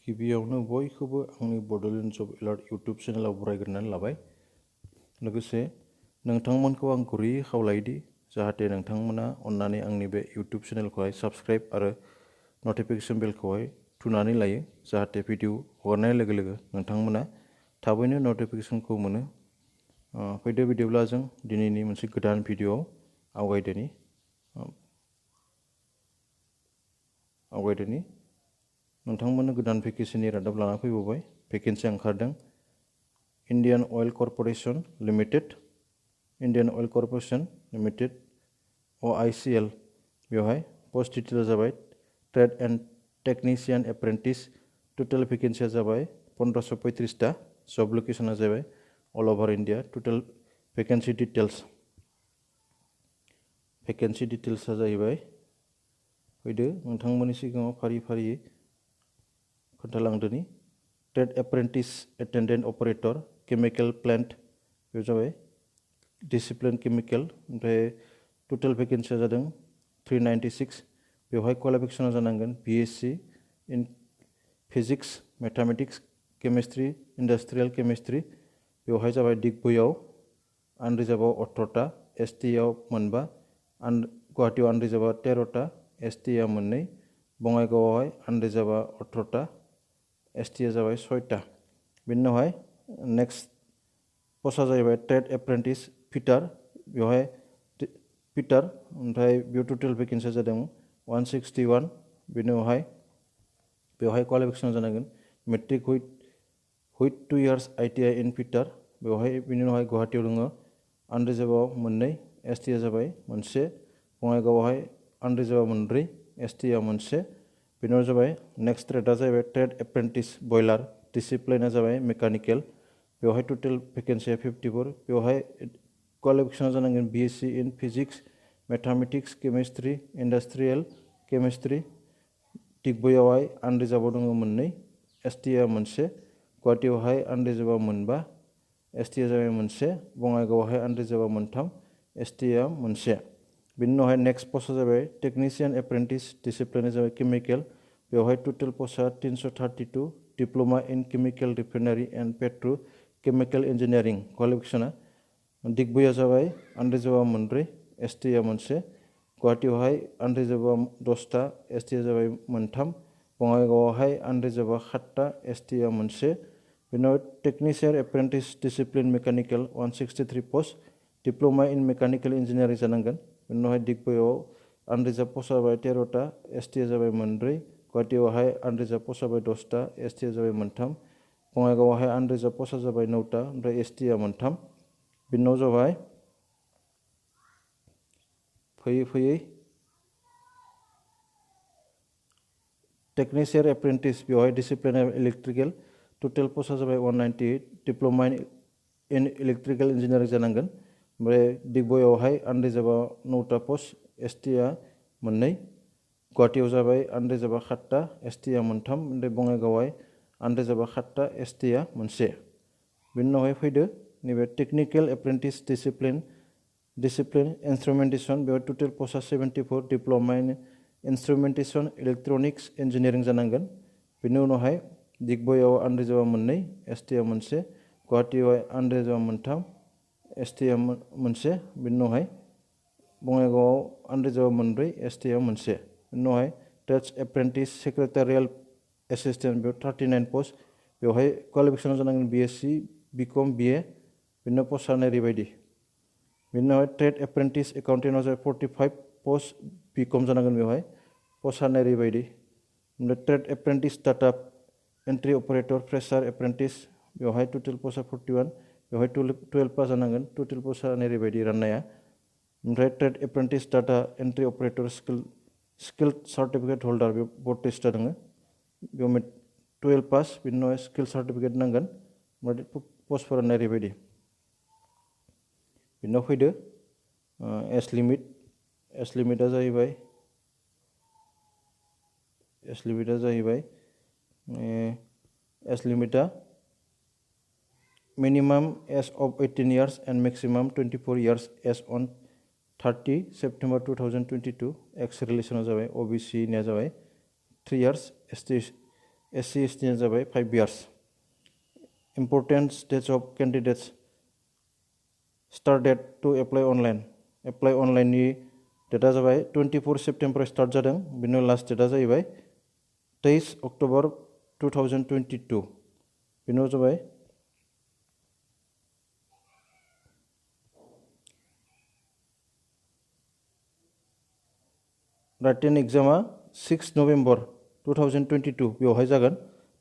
गिबियावनो बयखौबो आंनि बड'लेण्ड जब एलार्ट इउटुब चेनेलाव बरायग्रोनानै लाबाय। लोगोसे नोंथांमोनखौ आं गुरैयै खावलायोदि जाहाथे नोंथांमोना अन्नानै आंनि बे इउटुब चेनेलखौहाय साबस्क्राइब आरो नटिफिकेसन बेलखौहाय थुनानै लायो, जाहाथे भिडिअ हगारनाय लोगो लोगो नोंथांमोना थाबैनो नटिफिकेसनखौ मोनो। फैदो बिदिब्ला जों दिनैनि मोनसे गोदान भिडिअआव आवगायदोनि नोंथांमोननो गोदान भेकेन्सिनि रादाब लाना फैबावबाय। भेकेन्सि ओंखारदों Indian oil corporation limited OICL। बेवहाय पस्ट डिटेल जाबाय trade and technician apprentice. Total भेकेन्सिया जाबाय 1535टा। जब लोकेसना जाबाय all over India. Total vacancy डिटेल्सआ जाहैबाय, फैदो नोंथांमोननि सिगाङाव फारि फारियै खोन्थालांदोनि। Trade apprentice attendant operator chemical plant, बे जाबाय डिसिप्लिन केमिकेल। ओमफ्राय टोटेल भेकेन्सिया जादों 396। बेवहाय क्वालिफिकेसना जानांगोन BSc in physics, mathematics, chemistry, industrial chemistry. बेवहाय जाबाय डिगबइआव आनरिजार्भआव 18टा, STआव 4, गुवाहाटीआव आनरिजार्भआ 13टा, STआ 2, बङाइगावआवहाय आनरिजार्भआ 18टा, STआ जाबाय 6टा। बेनि उनावहाय नेक्स्ट पस्टआ जाहैबाय ट्रेड एप्रेन्टिस फिटार। बेवहाय फिटार, ओमफ्राय बेयाव टोटेल भेकेन्सिया जादों 161। बेनि उनावहाय बेवहाय क्वालिफिकेसन जानांगोन मेट्रिक हुइथ 2 years ITI इन फिटार। बेवहाय बेनि उनावहाय गुवाहाटीआव दङ आनरिजार्भआव 2, STआ जाबाय 1, बङाइगावआवहाय आनरिजार्भआ 4, STआ 1। बेनि उनाव जाबाय नेक्स्ट ट्रेडआ जाहैबाय ट्रेड एप्रेन्टिस बयलार। डिसिप्लिना जाबाय मेकानिकेल। बेवहाय टोटेल भेकेन्सिया 54। बेवहाय क्वालिफिकेसना जानांगोन BSc in physics, mathematics, chemistry, industrial chemistry. डिगबइआवहाय आनरिजार्भआव दङ 2, STआ 1, गुवाहाटीआवहाय आनरिजार्भआ 5, STआ जाबाय 1, बङाइगावआवहाय आनरिजार्भआ 3, STआ 1। बेनि उनावहाय नेक्स्ट पस्टआ जाबाय टेक्निशियान एप्रेन्टिस। डिसिप्लिना जाबाय केमिकेल। बेवहाय टोटेल पस्टआ 332। Diploma in chemical refinery and petrochemical engineering क्वालिफिकेसना। डिगबइआ जाबाय आनरिजार्भआ 4, STआ 1, गुवाहाटीआवहाय आनरिजार्भआ 10टा, STआ जाबाय 3, बङाइगावआवहाय आनरिजार्भआ 7टा, STआ 1। बेनि उनाव टेक्निशियान एप्रेन्टिस डिसिप्लिन मेकानिकेल 163 पस्ट। डिप्ल'मा इन मेकानिकेल इन्जिनियारिं जानांगोन। बेनि उनावहाय डिगबइआव आनरिजार्भ पस्टआ जाबाय 13टा, STआ जाबाय 4, गुवाहाटीआवहाय आनरिजार्भ पस्टआ जाबाय 10टा, STआ जाबाय 3, बङाइगावआवहाय आनरिजार्भ पस्टआ जाबाय 9टा, ओमफ्राय STआ 3। बेनि उनाव जाबाय फैयै टेक्निशियान एप्रेन्टिस। बेवहाय डिसिप्लिन इलेक्ट्रिकेल। टोटेल पस्टआ जाबाय 198। डिप्ल'मा इन इलेक्ट्रिकेल इन्जिनियारिं जानांगोन। ओमफ्राय डिगबइआवहाय आनरिजार्भआ 9टा पस्ट, STआ 2, गुवाहाटीआव जाबाय आनरिजार्भआ 7टा, STआ 3, ओमफ्राय बङाइगावआवहाय आनरिजार्भआ 7टा, STआ 1। बेनि उनावहाय फैदो नैबे टेक्निकेल एप्रेन्टिस डिसिप्लिन इन्सट्रुमेन्टेसन। बेवहाय टोटेल पस्टआ 74। डिप्ल'मा इन इन्सट्रुमेन्टेसन इलेक्ट्रनिक्स इन्जिनियारिं जानांगोन। बेनि उनावहाय डिगबइआव आनरिजार्भआ 2, STआ 1, गुवाहाटीआवहाय आनरिजार्भआ 3, STआ 1। बेनि उनावहाय बङाइगावआव आनरिजार्भआ 4, STआ 1। बेनि उनावहाय ट्रेड्स एप्रेन्टिस सेक्रेटारियेल एसिस्टेन्ट, बेयाव 39 पस्ट। बेवहाय क्वालिफिकेसना जानांगोन BSc, BCom, BA। बेनि उनाव पस्टआ ओरैबायदि। बेनि उनावहाय ट्रेड एप्रेन्टिस एकाउन्टेन्टआव जाबाय 45 पस्ट, BCom जानांगोन। बेवहाय पस्टआ ओरैबायदि। ओमफ्राय trade apprentice data entry operator फ्रेसार एप्रेन्टिस, बेवहाय टोटेल पस्टआ 41। बेवहाय 12 पास जानांगोन। टोटेल पस्टआ ओरैबायदि राननाया। ओमफ्राय trade apprentice data entry operator skill certificate holder, बेयाव 32टा दङ। बेयाव 12 पास। बेनि उनाव स्किल सार्टिफिकेट नांगोन। ओमफ्राय पस्टफोरा ओरैबायदि। बेनि उनाव फैदो एज लिमिटआ जाहैबाय minimum age of 18 years and maximum 24 years age on 30 September 2022। एक्स रिलेसना जाबाय OBC निया जाबाय 3 years, SC ST जाबाय 5 years. Important stage of candidates. Start date to apply online. Apply online नि डेटा जाबाय 24 सेप्टेम्बर स्टार्ट जादों बिनि लास्ट डेटा जाहैबाय 23 अक्ट'बर 2022 बिनि उनाव जाबाय राइटेन एग्जामा 6 नभेम्बर 2022 बेवहाय जागोन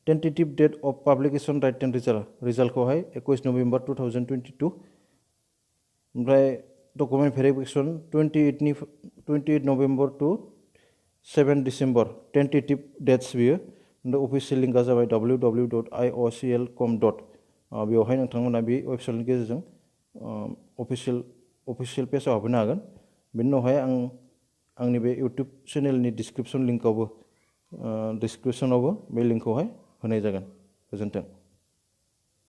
tentative date of publication written रिजाल्टखौहाय 21 नभेम्बर 2022 ओमफ्राय document verification 28 November to 7 December tentative dates बियो अफिसियेल लिंकआ जाबाय www.iocl.com. बेवहाय नोंथांमोना बे वेबसाइटनि गेजेरजों अफिसियेल पेजाव हाबनो हागोन बेनि उनावहाय आंनि बे इउटुब चेनेलनि डिसक्रिपसनावबो बे लिंकखौहाय होनाय जागोन गोजोन्थों।